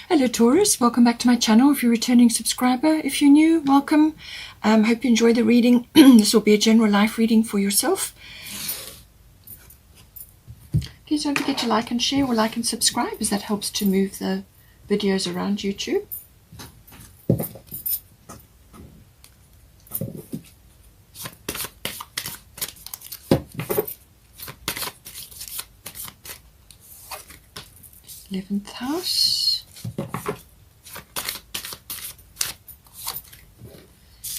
Hello Taurus, welcome back to my channel. If you're a returning subscriber, if you're new, welcome. Hope you enjoy the reading. This will be a general life reading for yourself. Please don't forget to like and share or like and subscribe, as that helps to move the videos around YouTube. Eleventh house,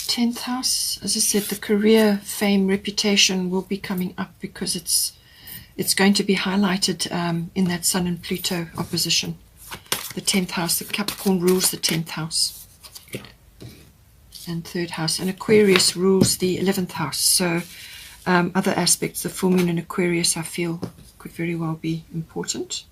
10th house. As I said, the career, fame, reputation will be coming up because it's going to be highlighted in that Sun and Pluto opposition. The 10th house, the Capricorn rules the 10th house and 3rd house, and Aquarius rules the 11th house. So other aspects, the full moon in Aquarius, I feel could very well be important.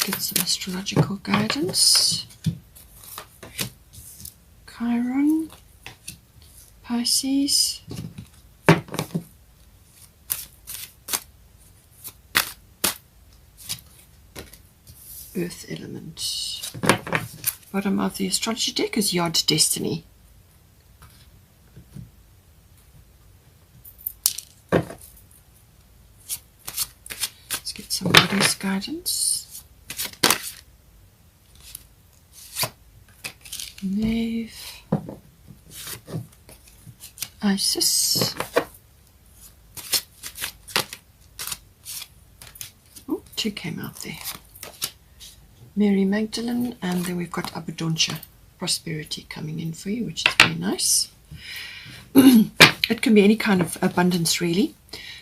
Get some astrological guidance. Chiron, Pisces, Earth element. Bottom of the astrology deck is Yod Destiny. Let's get some goddess guidance. Knave, Isis, oh, 2 came out there, Mary Magdalene, and then we've got Abundance, prosperity coming in for you, which is very nice. It can be any kind of abundance really.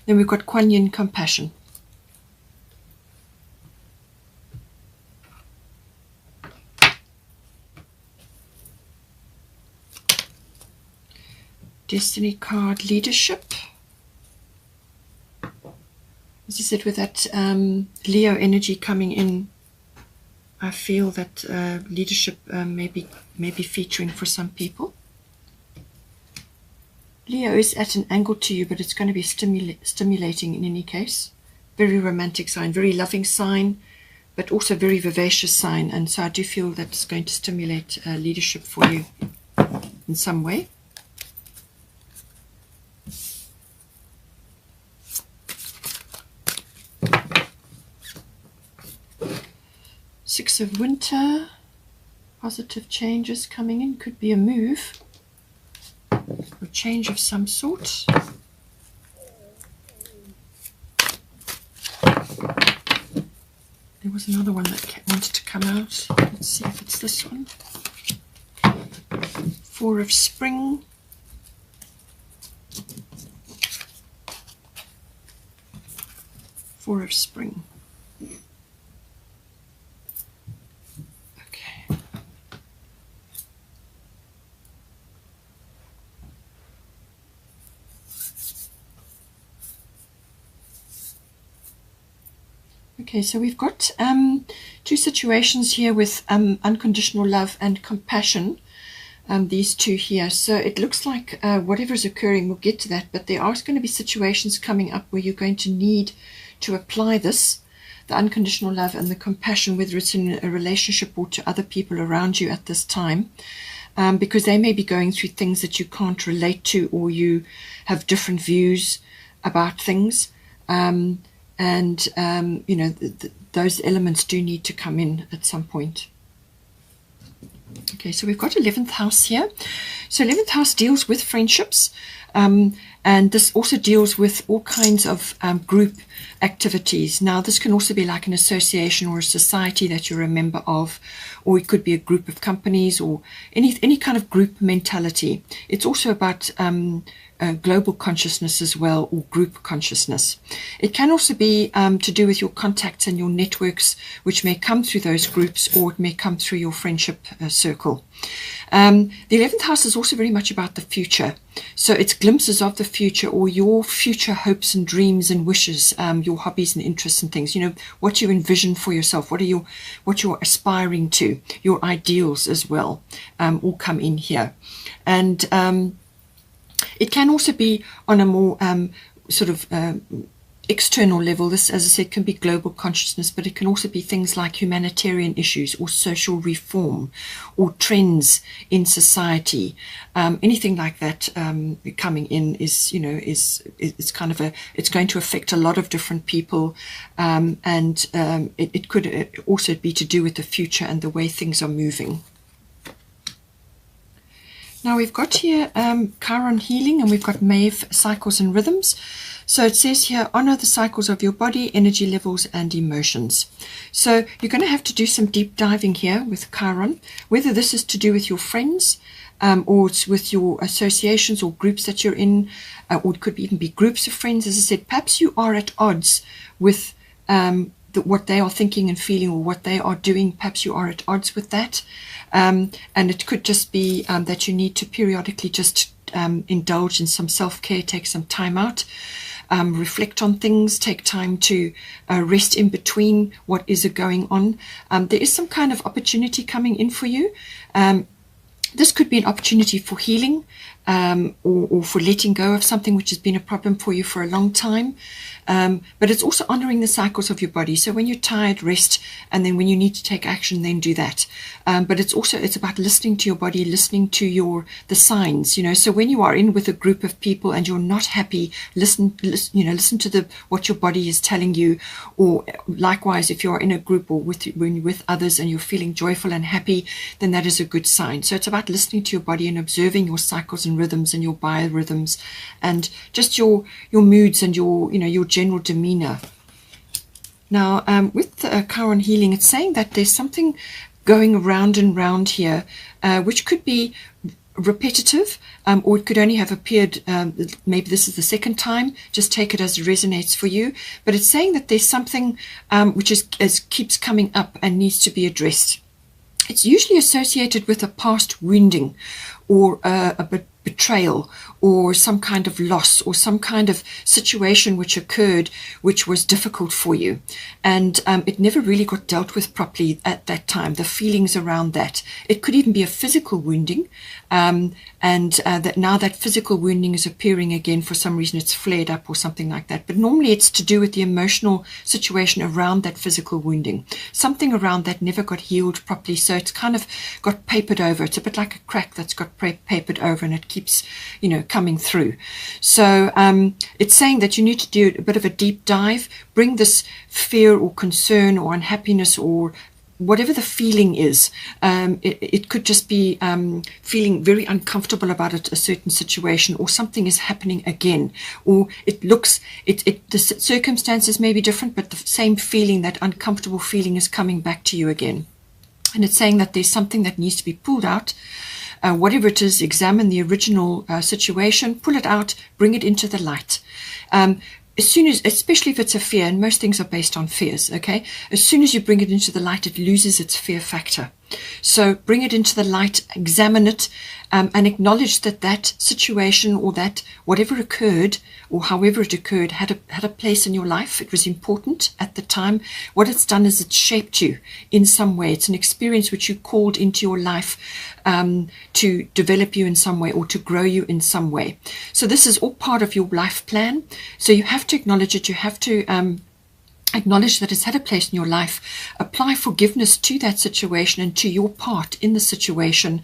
Then we've got Kuan Yin, compassion. Destiny card, leadership. As I said, with that Leo energy coming in, I feel that leadership may be featuring for some people. Leo is at an angle to you, but it's going to be stimulating in any case. Very romantic sign, very loving sign, but also very vivacious sign. And so I do feel that it's going to stimulate leadership for you in some way. Six of Winter, positive changes coming in, could be a move or change of some sort. There was another one that wanted to come out. Let's see if it's this one. 4 of Spring. Four of Spring. Okay, so we've got 2 situations here with unconditional love and compassion, these 2 here. So it looks like whatever is occurring, we'll get to that, but there are going to be situations coming up where you're going to need to apply this, the unconditional love and the compassion, whether it's in a relationship or to other people around you at this time, because they may be going through things that you can't relate to, or you have different views about things. You know, those elements do need to come in at some point. Okay, so we've got 11th house here. So 11th house deals with friendships, and this also deals with all kinds of group activities. Now, this can also be like an association or a society that you're a member of, or it could be a group of companies, or any kind of group mentality. It's also about global consciousness as well, or group consciousness. It can also be to do with your contacts and your networks, which may come through those groups, or it may come through your friendship circle. The 11th house is also very much about the future. So it's glimpses of the future, or your future hopes and dreams and wishes, your hobbies and interests and things, what you envision for yourself, what you're aspiring to, your ideals as well, all come in here. And it can also be on a more sort of external level. This, as I said, can be global consciousness, but it can also be things like humanitarian issues or social reform or trends in society. Anything like that coming in is, it's kind of it's going to affect a lot of different people, and it could also be to do with the future and the way things are moving. Now we've got here Chiron healing, and we've got Maeve cycles and rhythms. So it says here, honor the cycles of your body, energy levels, and emotions. So you're going to have to do some deep diving here with Chiron, whether this is to do with your friends, or it's with your associations or groups that you're in, or it could even be groups of friends. As I said, perhaps you are at odds with what they are thinking and feeling, or what they are doing. Perhaps you are at odds with that. And it could just be that you need to periodically just indulge in some self-care, take some time out, reflect on things, take time to rest in between what is going on. There is some kind of opportunity coming in for you. This could be an opportunity for healing, or for letting go of something which has been a problem for you for a long time. But it's also honoring the cycles of your body. So when you're tired, rest, and then when you need to take action, then do that. But it's about listening to your body, listening to the signs. So when you are in with a group of people and you're not happy, listen to what your body is telling you. Or likewise, if you're in a group or when you're with others and you're feeling joyful and happy, then that is a good sign. So it's about listening to your body and observing your cycles and rhythms and your biorhythms, and just your moods and your general demeanor. Now with Chiron healing, it's saying that there's something going around and round here, which could be repetitive, or it could only have appeared, maybe this is the second time. Just take it as it resonates for you. But it's saying that there's something which keeps coming up and needs to be addressed. It's usually associated with a past wounding, or a betrayal, or some kind of loss, or some kind of situation which occurred which was difficult for you, and it never really got dealt with properly at that time. The feelings around that. It could even be a physical wounding, and that now that physical wounding is appearing again. For some reason it's flared up or something like that, but normally it's to do with the emotional situation around that physical wounding. Something around that never got healed properly, so it's kind of got papered over. It's a bit like a crack that's got papered over, and it keeps coming through. So it's saying that you need to do a bit of a deep dive, bring this fear or concern or unhappiness or whatever the feeling is. It could just be feeling very uncomfortable about a certain situation, or something is happening again, or the circumstances may be different, but the same feeling, that uncomfortable feeling, is coming back to you again. And it's saying that there's something that needs to be pulled out. Whatever it is, examine the original situation, pull it out, bring it into the light. Especially if it's a fear, and most things are based on fears, okay? As soon as you bring it into the light, it loses its fear factor. So bring it into the light, examine it, and acknowledge that situation, or that whatever occurred, or however it occurred, had a place in your life. It was important at the time. What it's done is it's shaped you in some way. It's an experience which you called into your life to develop you in some way, or to grow you in some way. So this is all part of your life plan. So you have to acknowledge it. You have to acknowledge that it's had a place in your life. Apply forgiveness to that situation and to your part in the situation,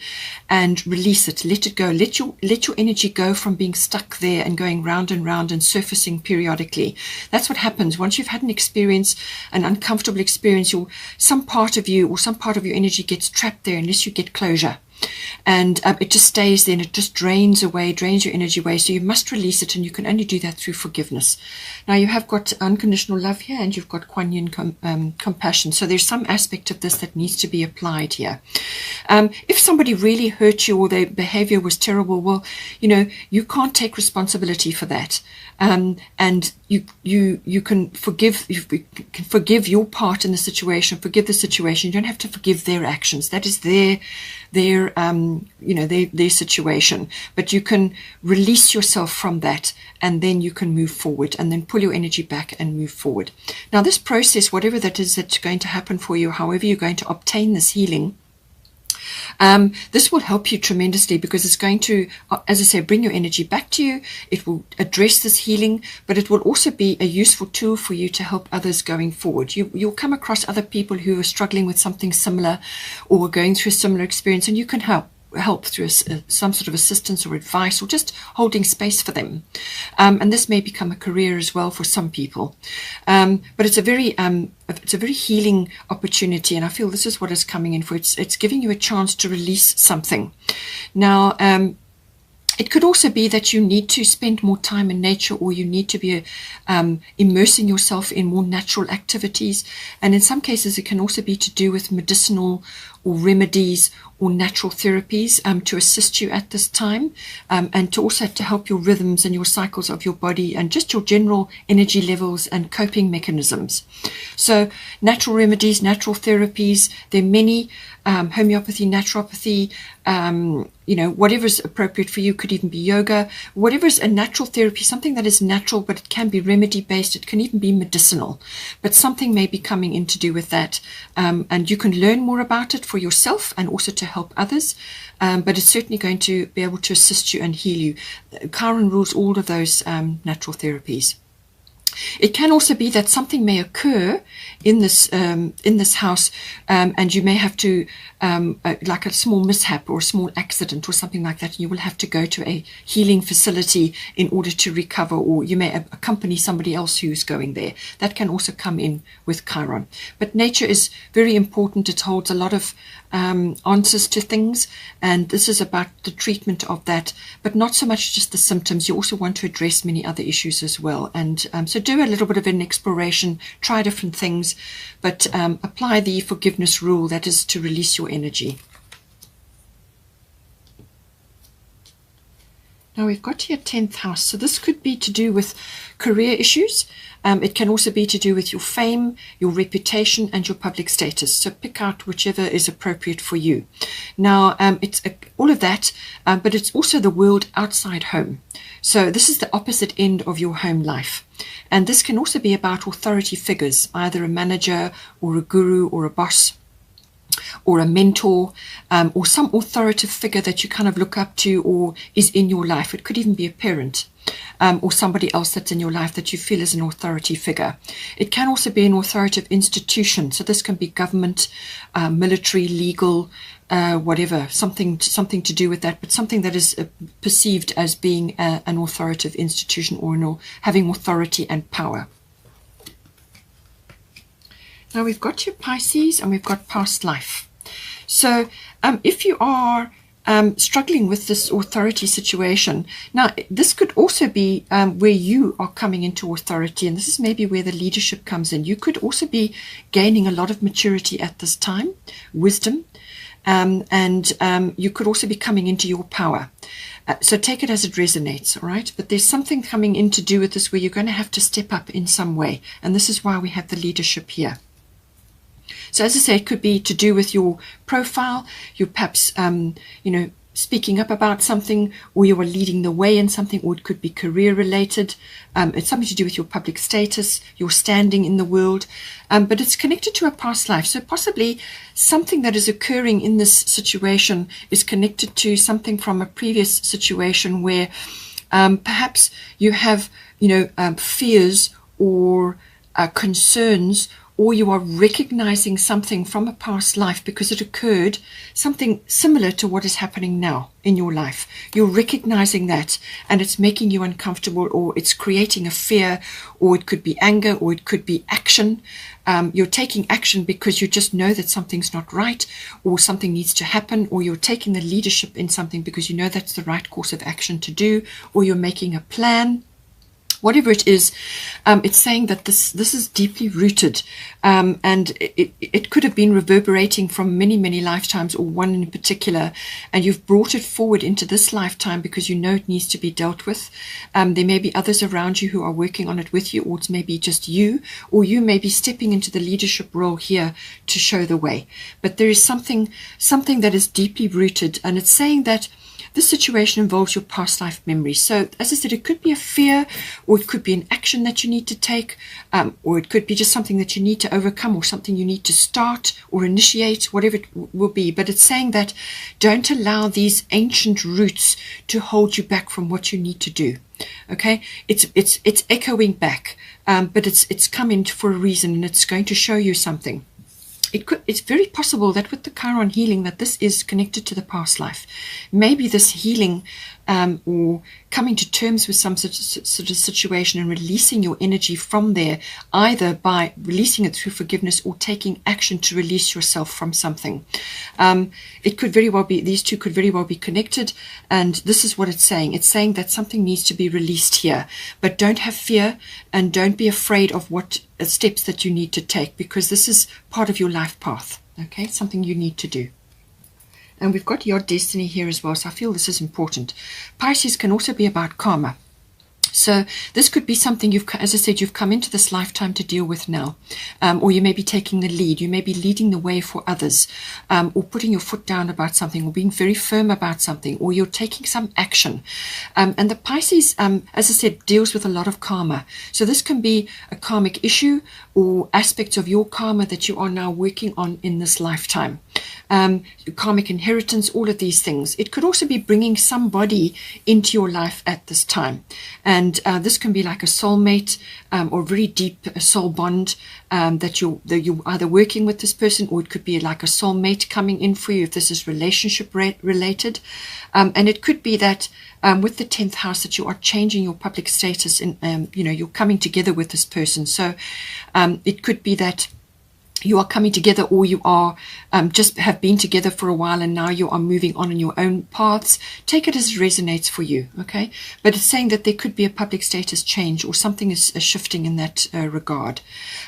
and release it. Let it go. Let your energy go from being stuck there and going round and round and surfacing periodically. That's what happens once you've had an experience, an uncomfortable experience. Some part of you or some part of your energy gets trapped there unless you get closure. and it just stays there and it just drains your energy away. So you must release it, and you can only do that through forgiveness. Now you have got unconditional love here, and you've got Kuan Yin compassion. So there's some aspect of this that needs to be applied here. If somebody really hurt you or their behavior was terrible, well, you can't take responsibility for that. And you can forgive your part in the situation, forgive the situation. You don't have to forgive their actions. That is their situation. But you can release yourself from that, and then you can move forward, and then pull your energy back and move forward. Now this process, whatever that is that's going to happen for you, however you're going to obtain this healing, this will help you tremendously, because it's going to, as I say, bring your energy back to you. It will address this healing, but it will also be a useful tool for you to help others going forward. You'll come across other people who are struggling with something similar or going through a similar experience, and you can help through some sort of assistance or advice, or just holding space for them. And this may become a career as well for some people. But it's a very healing opportunity, and I feel this is what is coming in for. It's giving you a chance to release something. Now, it could also be that you need to spend more time in nature, or you need to be immersing yourself in more natural activities. And in some cases, it can also be to do with medicinal or remedies or natural therapies to assist you at this time, and to also to help your rhythms and your cycles of your body, and just your general energy levels and coping mechanisms. So natural remedies, natural therapies, there are many, homeopathy, naturopathy, whatever is appropriate for you. Could even be yoga, whatever is a natural therapy, something that is natural, but it can be remedy based. It can even be medicinal, but something may be coming in to do with that. And you can learn more about it for yourself and also to help others. But it's certainly going to be able to assist you and heal you. Chiron rules all of those natural therapies. It can also be that something may occur in this house, and you may have to, like a small mishap or a small accident or something like that, and you will have to go to a healing facility in order to recover, or you may accompany somebody else who's going there. That can also come in with Chiron. But nature is very important. It holds a lot of answers to things, and this is about the treatment of that, but not so much just the symptoms. You also want to address many other issues as well. And so do a little bit of an exploration, try different things, but apply the forgiveness rule, that is to release your energy. Now we've got here 10th house, so this could be to do with career issues. It can also be to do with your fame, your reputation, and your public status. So pick out whichever is appropriate for you. Now, it's all of that, but it's also the world outside home. So this is the opposite end of your home life. And this can also be about authority figures, either a manager or a guru or a boss, or a mentor, or some authoritative figure that you kind of look up to or is in your life. It could even be a parent, or somebody else that's in your life that you feel is an authority figure. It can also be an authoritative institution. So this can be government, military, legal, whatever, something to do with that, but something that is perceived as being an authoritative institution, or having authority and power. Now we've got your Pisces, and we've got past life. So if you are struggling with this authority situation, now this could also be where you are coming into authority, and this is maybe where the leadership comes in. You could also be gaining a lot of maturity at this time, wisdom, and you could also be coming into your power. So take it as it resonates, all right? But there's something coming in to do with this where you're going to have to step up in some way, and this is why we have the leadership here. So as I say, it could be to do with your profile. You're perhaps, speaking up about something, or you are leading the way in something, or it could be career related. It's something to do with your public status, your standing in the world, but it's connected to a past life. So possibly something that is occurring in this situation is connected to something from a previous situation where perhaps you have, fears or concerns or you are recognizing something from a past life because it occurred, something similar to what is happening now in your life. You're recognizing that, and it's making you uncomfortable, or it's creating a fear, or it could be anger, or it could be action. You're taking action because you just know that something's not right, or something needs to happen, or you're taking the leadership in something because you know that's the right course of action to do, or you're making a plan. Whatever it is, it's saying that this is deeply rooted, and it could have been reverberating from many, many lifetimes, or one in particular, and you've brought it forward into this lifetime because you know it needs to be dealt with. There may be others around you who are working on it with you, or it's maybe just you, or you may be stepping into the leadership role here to show the way. But there is something that is deeply rooted, and it's saying that this situation involves your past life memories. So, as I said, it could be a fear, or it could be an action that you need to take, or it could be just something that you need to overcome, or something you need to start or initiate, whatever it will be. But it's saying that don't allow these ancient roots to hold you back from what you need to do. Okay, it's echoing back, but it's coming for a reason, and it's going to show you something. It's very possible that with the Chiron healing, that this is connected to the past life. Maybe this healing, or coming to terms with some sort of situation and releasing your energy from there, either by releasing it through forgiveness or taking action to release yourself from something. It could very well be, these two could very well be connected, and this is what it's saying. It's saying that something needs to be released here, but don't have fear, and don't be afraid of what steps that you need to take, because this is part of your life path. Okay, something you need to do. And we've got your destiny here as well, so I feel this is important. Pisces can also be about karma. So this could be something as I said, you've come into this lifetime to deal with now, or you may be taking the lead. You may be leading the way for others, or putting your foot down about something, or being very firm about something, or you're taking some action. And the Pisces, as I said, deals with a lot of karma. So this can be a karmic issue, or aspects of your karma that you are now working on in this lifetime. Karmic inheritance, all of these things. It could also be bringing somebody into your life at this time. And this can be like a soulmate, or very deep soul bond, that you're either working with this person, or it could be like a soulmate coming in for you if this is relationship related. And it could be that with the 10th house, that you are changing your public status, and you're coming together with this person. So it could be that you are coming together, or you are just have been together for a while, and now you are moving on in your own paths. Take it as it resonates for you, okay? But it's saying that there could be a public status change, or something is shifting in that regard.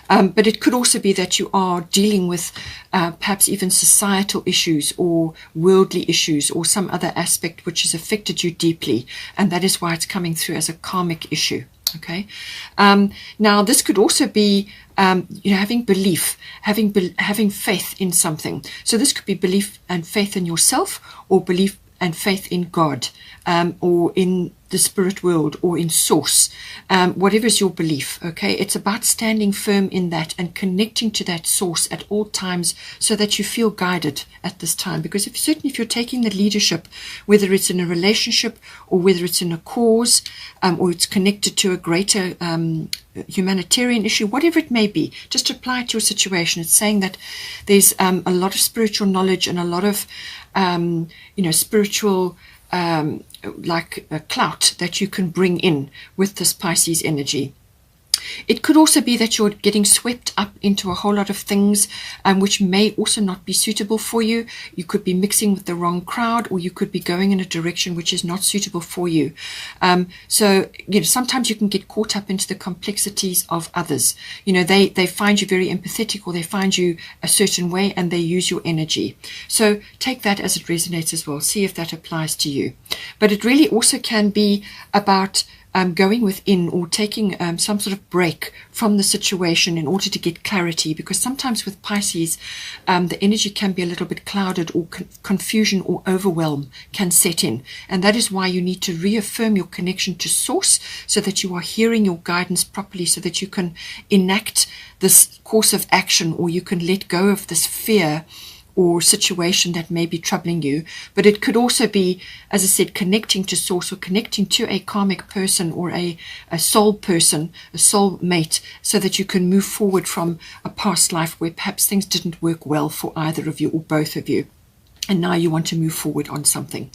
But it could also be that you are dealing with perhaps even societal issues, or worldly issues, or some other aspect which has affected you deeply, and that is why it's coming through as a karmic issue. Okay. Now this could also be having belief, having faith in something. So this could be belief and faith in yourself, or belief and faith in God, or in the spirit world, or in source, whatever is your belief. Okay, it's about standing firm in that and connecting to that source at all times, so that you feel guided at this time. Because certainly if you're taking the leadership, whether it's in a relationship, or whether it's in a cause, or it's connected to a greater humanitarian issue, whatever it may be, just apply it to your situation. It's saying that there's a lot of spiritual knowledge, and a lot of spiritual clout that you can bring in with this Pisces energy. It could also be that you're getting swept up into a whole lot of things, which may also not be suitable for you. You could be mixing with the wrong crowd, or you could be going in a direction which is not suitable for you. So sometimes you can get caught up into the complexities of others. They find you very empathetic, or they find you a certain way, and they use your energy. So take that as it resonates as well. See if that applies to you. But it really also can be about going within, or taking some sort of break from the situation in order to get clarity, because sometimes with Pisces, the energy can be a little bit clouded, or confusion or overwhelm can set in. And that is why you need to reaffirm your connection to source, so that you are hearing your guidance properly, so that you can enact this course of action, or you can let go of this fear, or situation that may be troubling you. But it could also be, as I said, connecting to source or connecting to a karmic person or a soul person, a soul mate, so that you can move forward from a past life where perhaps things didn't work well for either of you or both of you. And now you want to move forward on something.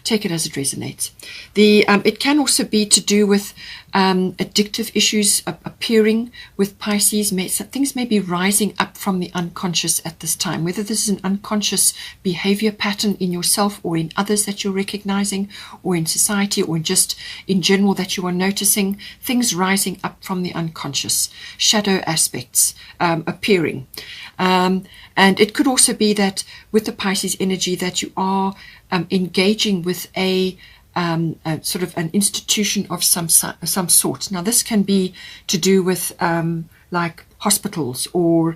Take it as it resonates. It can also be to do with addictive issues appearing with Pisces. Things may be rising up from the unconscious at this time, whether this is an unconscious behavior pattern in yourself or in others that you're recognizing, or in society, or just in general that you are noticing. Things rising up from the unconscious, shadow aspects appearing. And it could also be that with the Pisces energy that you are engaging with a sort of an institution of some sort. Now this can be to do with like hospitals or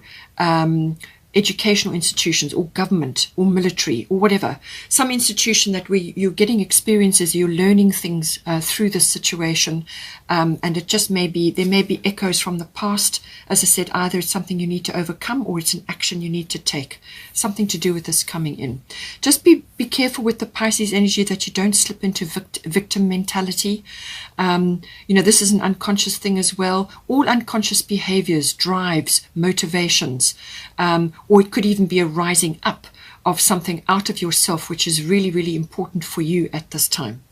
educational institutions or government or military or whatever. Some institution that you're getting experiences, you're learning things through this situation, and it just may be, there may be echoes from the past. As I said, either it's something you need to overcome or it's an action you need to take. Something to do with this coming in. Just be careful with the Pisces energy that you don't slip into victim mentality. This is an unconscious thing as well. All unconscious behaviors, drives, motivations, or it could even be a rising up of something out of yourself, which is really, really important for you at this time.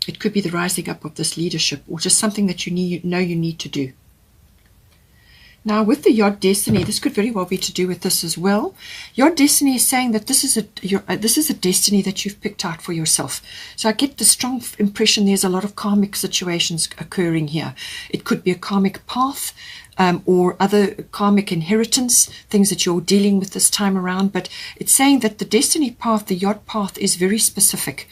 It could be the rising up of this leadership, or just something that you need to do. Now, with the Yod Destiny, this could very well be to do with this as well. Yod Destiny is saying that this is a destiny that you've picked out for yourself. So I get the strong impression there's a lot of karmic situations occurring here. It could be a karmic path, or other karmic inheritance, things that you're dealing with this time around. But it's saying that the destiny path, the Yod path, is very specific.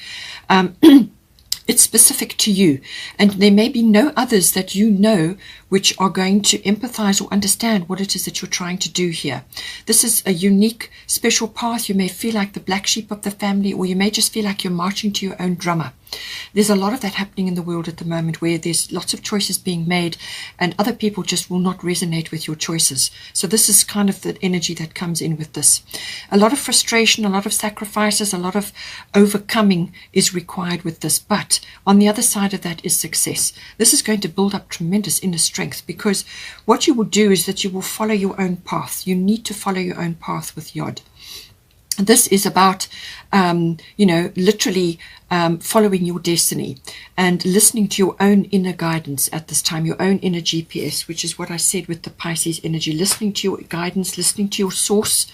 It's specific to you, and there may be no others that you know which are going to empathize or understand what it is that you're trying to do here. This is a unique, special path. You may feel like the black sheep of the family, or you may just feel like you're marching to your own drummer. There's a lot of that happening in the world at the moment, where there's lots of choices being made and other people just will not resonate with your choices. So this is kind of the energy that comes in with this. A lot of frustration, a lot of sacrifices, a lot of overcoming is required with this. But on the other side of that is success. This is going to build up tremendous inner strength, because what you will do is that you will follow your own path. You need to follow your own path with Yod. This is about, literally following your destiny and listening to your own inner guidance at this time, your own inner GPS, which is what I said with the Pisces energy, listening to your guidance, listening to your source,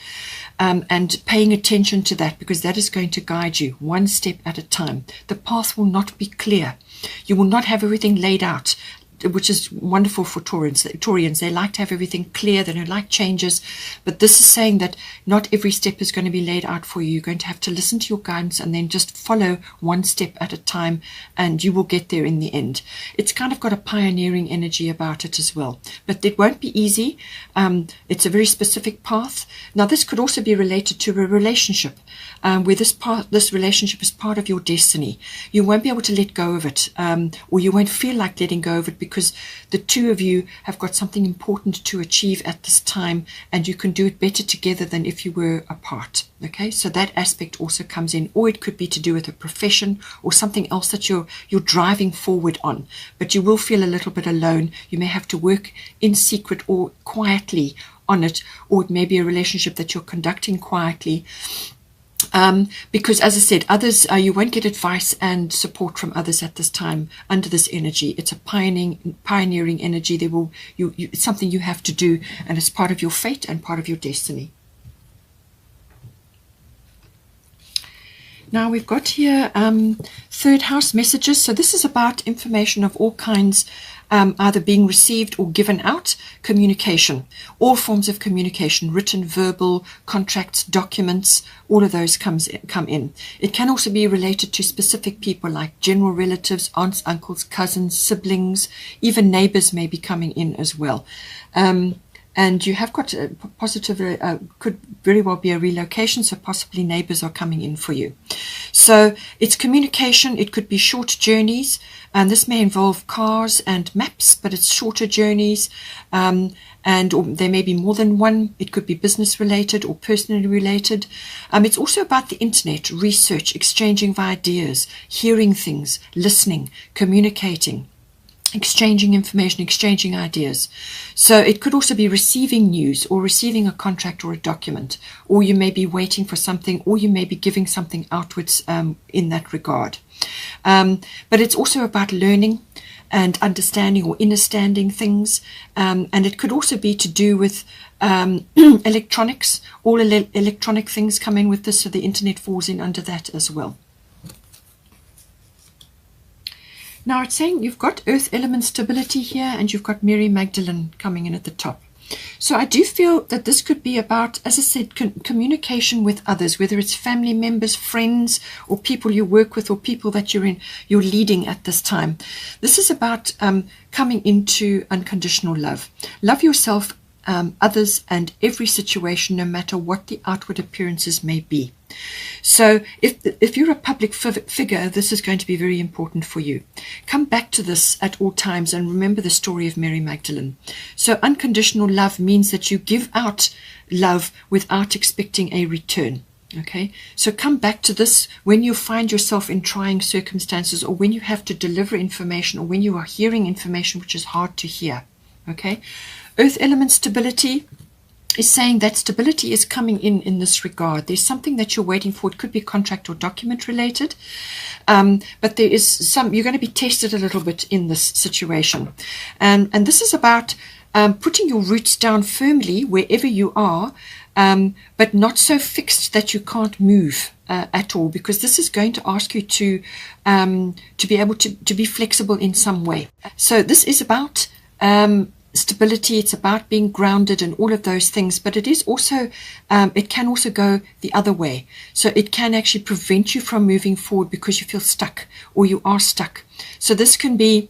and paying attention to that, because that is going to guide you one step at a time. The path will not be clear. You will not have everything laid out, which is wonderful for Taurians. They like to have everything clear. They don't like changes. But this is saying that not every step is going to be laid out for you. You're going to have to listen to your guidance and then just follow one step at a time, and you will get there in the end. It's kind of got a pioneering energy about it as well. But it won't be easy. It's a very specific path. Now, this could also be related to a relationship, where this relationship is part of your destiny. You won't be able to let go of it, or you won't feel like letting go of it, because the two of you have got something important to achieve at this time, and you can do it better together than if you were apart. Okay, so that aspect also comes in. Or it could be to do with a profession or something else that you're driving forward on, but you will feel a little bit alone. You may have to work in secret or quietly on it, or it may be a relationship that you're conducting quietly. Because, as I said, others, you won't get advice and support from others at this time under this energy. It's a pioneering energy. It's something you have to do, and it's part of your fate and part of your destiny. Now we've got here third house messages. So this is about information of all kinds, either being received or given out. Communication, all forms of communication, written, verbal, contracts, documents, all of those come in. It can also be related to specific people, like general relatives, aunts, uncles, cousins, siblings, even neighbors may be coming in as well. and you have got a positive, could very well be a relocation, so possibly neighbors are coming in for you. So it's communication. It could be short journeys, and this may involve cars and maps, but it's shorter journeys, and or there may be more than one. It could be business related or personally related. It's also about the internet, research, exchanging of ideas, hearing things, listening, communicating, exchanging information, exchanging ideas. So it could also be receiving news or receiving a contract or a document, or you may be waiting for something, or you may be giving something outwards in that regard. But it's also about learning and understanding or understanding things, and it could also be to do with electronics. All electronic things come in with this, so the internet falls in under that as well. Now it's saying you've got earth element stability here, and you've got Mary Magdalene coming in at the top. So I do feel that this could be about, as I said, communication with others, whether it's family members, friends, or people you work with, or people that you're leading at this time. This is about coming into unconditional love. Love yourself, others, and every situation, no matter what the outward appearances may be. So if you're a public figure, this is going to be very important for you. Come back to this at all times and remember the story of Mary Magdalene. So unconditional love means that you give out love without expecting a return. Okay, so come back to this when you find yourself in trying circumstances, or when you have to deliver information, or when you are hearing information which is hard to hear. Okay, earth element stability is saying that stability is coming in this regard. There's something that you're waiting for. It could be contract or document related, but there is you're going to be tested a little bit in this situation, and this is about putting your roots down firmly wherever you are, but not so fixed that you can't move at all, because this is going to ask you to be able to be flexible in some way. So this is about stability. It's about being grounded and all of those things, but it is also it can also go the other way. So it can actually prevent you from moving forward because you feel stuck, or you are stuck. So this can be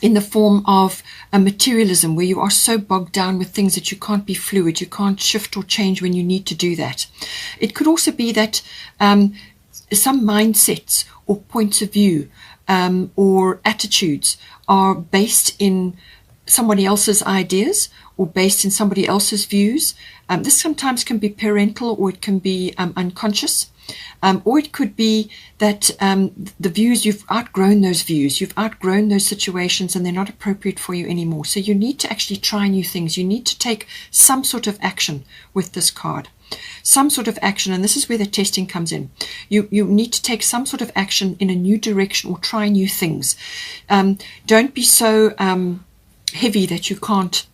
in the form of a materialism, where you are so bogged down with things that you can't be fluid, you can't shift or change when you need to do that. It could also be that some mindsets or points of view or attitudes are based in somebody else's ideas, or based in somebody else's views. This sometimes can be parental, or it can be unconscious, or it could be that the views, you've outgrown those views, you've outgrown those situations, and they're not appropriate for you anymore. So you need to actually try new things. You need to take some sort of action with this card. Some sort of action, and this is where the testing comes in. You need to take some sort of action in a new direction, or try new things. Don't be so heavy that you can't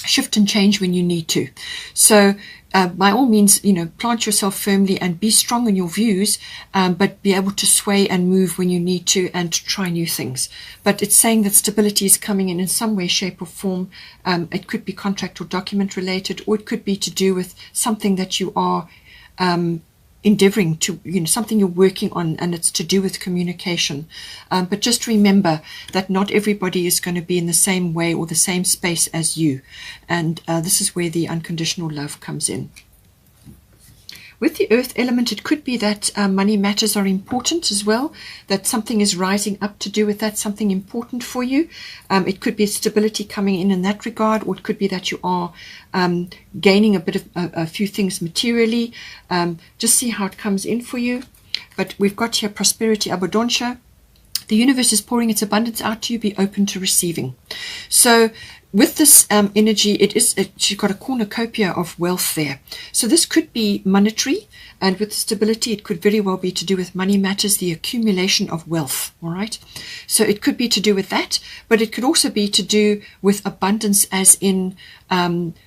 shift and change when you need to. So by all means, plant yourself firmly and be strong in your views, but be able to sway and move when you need to, and try new things. But it's saying that stability is coming in some way, shape or form. It could be contract or document related, or it could be to do with something that you are endeavoring to, something you're working on, and it's to do with communication. But just remember that not everybody is going to be in the same way or the same space as you. And this is where the unconditional love comes in. With the earth element, it could be that money matters are important as well, that something is rising up to do with that, something important for you. It could be stability coming in that regard, or it could be that you are gaining a few things materially. Just see how it comes in for you. But we've got here prosperity, abundancia. The universe is pouring its abundance out to you. Be open to receiving. So with this energy, she's got a cornucopia of wealth there. So this could be monetary, and with stability, it could very well be to do with money matters, the accumulation of wealth. All right. So it could be to do with that, but it could also be to do with abundance, as in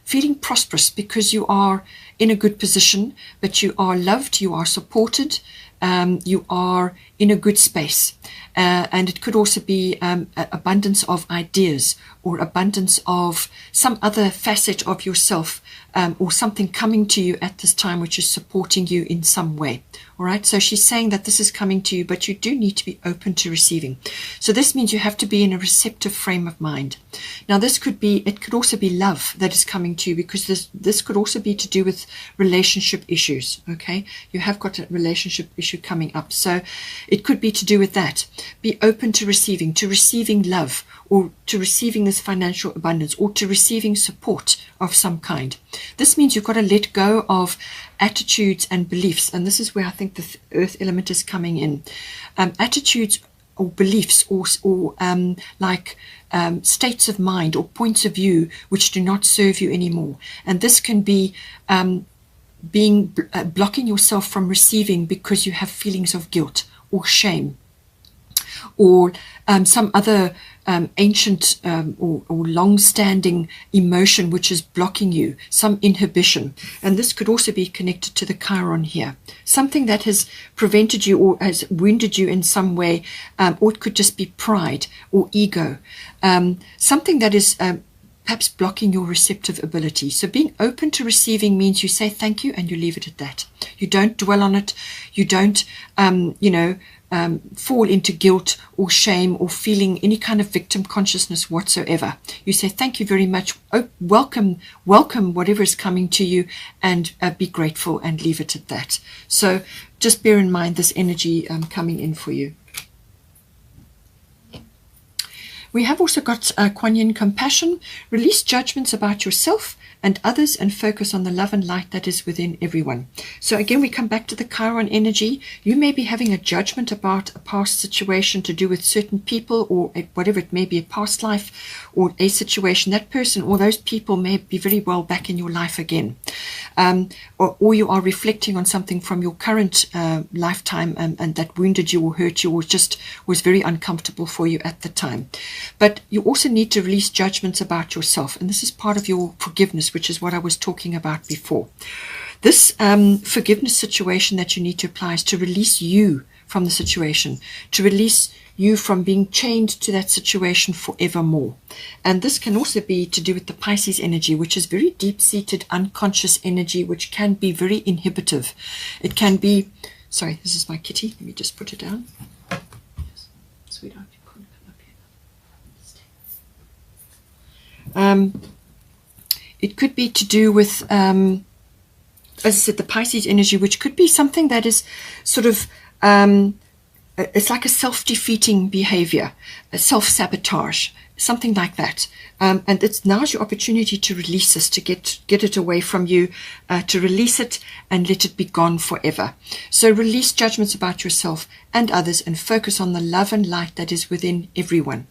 feeling prosperous because you are in a good position, but you are loved, you are supported, you are in a good space. And it could also be abundance of ideas or abundance of some other facet of yourself, or something coming to you at this time which is supporting you in some way. All right, so she's saying that this is coming to you, but you do need to be open to receiving. So this means you have to be in a receptive frame of mind. Now this could be, it could also be love that is coming to you, because this could also be to do with relationship issues. Okay, you have got a relationship issue coming up, so it could be to do with that. Be open to receiving love, or to receiving this financial abundance, or to receiving support of some kind. This means you've got to let go of attitudes and beliefs, and this is where I think the earth element is coming in. Attitudes or beliefs, or states of mind or points of view which do not serve you anymore. And this can be blocking yourself from receiving because you have feelings of guilt or shame, or some other ancient or long-standing emotion which is blocking you, some inhibition. And this could also be connected to the Chiron here, something that has prevented you or has wounded you in some way, or it could just be pride or ego, something that is perhaps blocking your receptive ability. So being open to receiving means you say thank you and you leave it at that. You don't dwell on it. You don't fall into guilt or shame or feeling any kind of victim consciousness whatsoever. You say thank you very much, welcome whatever is coming to you, and be grateful and leave it at that. So just bear in mind this energy coming in for you. We have also got Kuan Yin compassion. Release judgments about yourself and others and focus on the love and light that is within everyone. So again, we come back to the Chiron energy. You may be having a judgment about a past situation to do with certain people, or whatever it may be, a past life or a situation. That person or those people may be very well back in your life again. Or you are reflecting on something from your current lifetime and that wounded you or hurt you or just was very uncomfortable for you at the time. But you also need to release judgments about yourself, and this is part of your forgiveness, which is what I was talking about before. This forgiveness situation that you need to apply is to release you from the situation, to release you from being chained to that situation forevermore. And this can also be to do with the Pisces energy, which is very deep-seated unconscious energy, which can be very inhibitive. It can be, sorry, this is my kitty, let me just put it down. Sweetheart, you couldn't come up here. It could be to do with, as I said, the Pisces energy, which could be something that is sort of, it's like a self-defeating behavior, a self-sabotage, something like that. And now's your opportunity to release this, to get it away from you, to release it and let it be gone forever. So release judgments about yourself and others and focus on the love and light that is within everyone.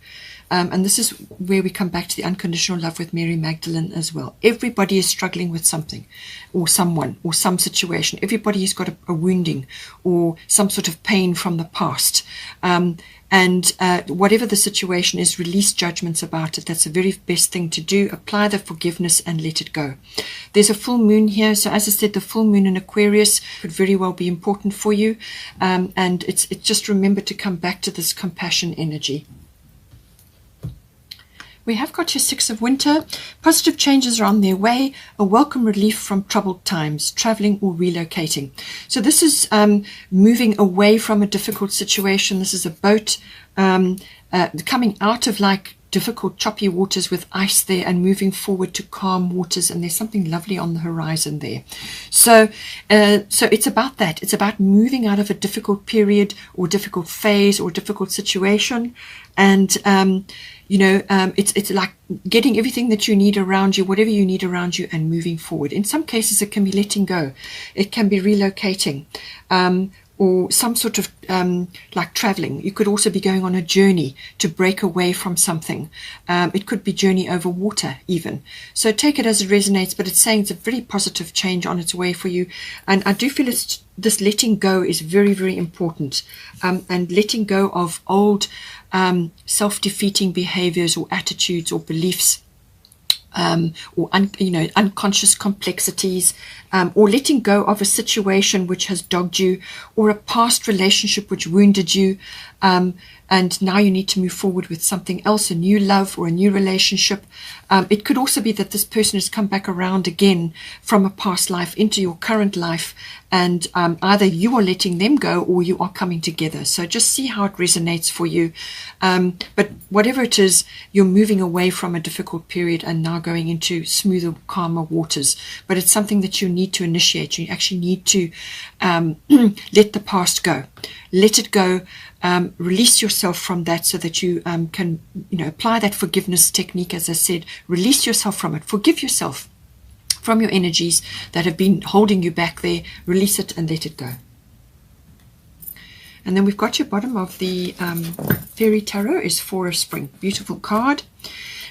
And this is where we come back to the unconditional love with Mary Magdalene as well. Everybody is struggling with something or someone or some situation. Everybody has got a wounding or some sort of pain from the past. Whatever the situation is, release judgments about it. That's the very best thing to do. Apply the forgiveness and let it go. There's a full moon here. So as I said, the full moon in Aquarius could very well be important for you. And it's just remember to come back to this compassion energy. We have got your Six of Winter. Positive changes are on their way. A welcome relief from troubled times, traveling or relocating. So this is moving away from a difficult situation. This is a boat coming out of like difficult choppy waters with ice there and moving forward to calm waters, and there's something lovely on the horizon there. So it's about that. It's about moving out of a difficult period or difficult phase or difficult situation, and it's like getting everything that you need around you, whatever you need around you, and moving forward. In some cases it can be letting go, it can be relocating, or some sort of like traveling. You could also be going on a journey to break away from something. It could be journey over water even. So take it as it resonates, but it's saying it's a very positive change on its way for you. And I do feel this letting go is very, very important, and letting go of old self-defeating behaviors or attitudes or beliefs or unconscious complexities, or letting go of a situation which has dogged you, or a past relationship which wounded you, and now you need to move forward with something else, a new love or a new relationship. It could also be that this person has come back around again from a past life into your current life, and either you are letting them go or you are coming together. So just see how it resonates for you. But whatever it is, you're moving away from a difficult period and now going into smoother, calmer waters. But it's something that you need to initiate. You actually need to let the past go. Let it go. Release yourself from that so that you can apply that forgiveness technique. As I said, release yourself from it. Forgive yourself from your energies that have been holding you back there. Release it and let it go. And then we've got your bottom of the Fairy Tarot is Four of Spring. Beautiful card.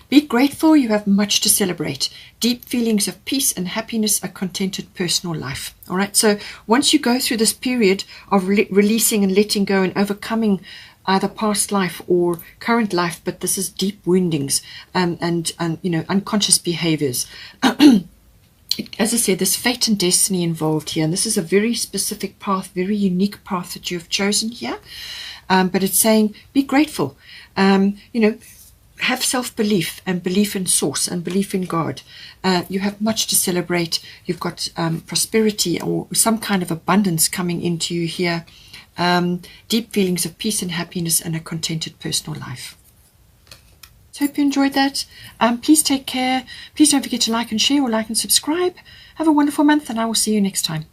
Be grateful, you have much to celebrate. Deep feelings of peace and happiness, a contented personal life. All right, so once you go through this period of releasing and letting go and overcoming either past life or current life, but this is deep woundings and unconscious behaviors. As I said, there's fate and destiny involved here, and this is a very specific path, very unique path that you have chosen here. But it's saying, be grateful. Have self-belief and belief in source and belief in God. You have much to celebrate. You've got prosperity or some kind of abundance coming into you here. Deep feelings of peace and happiness and a contented personal life. So hope you enjoyed that. Please take care. Please don't forget to like and share or like and subscribe. Have a wonderful month, and I will see you next time.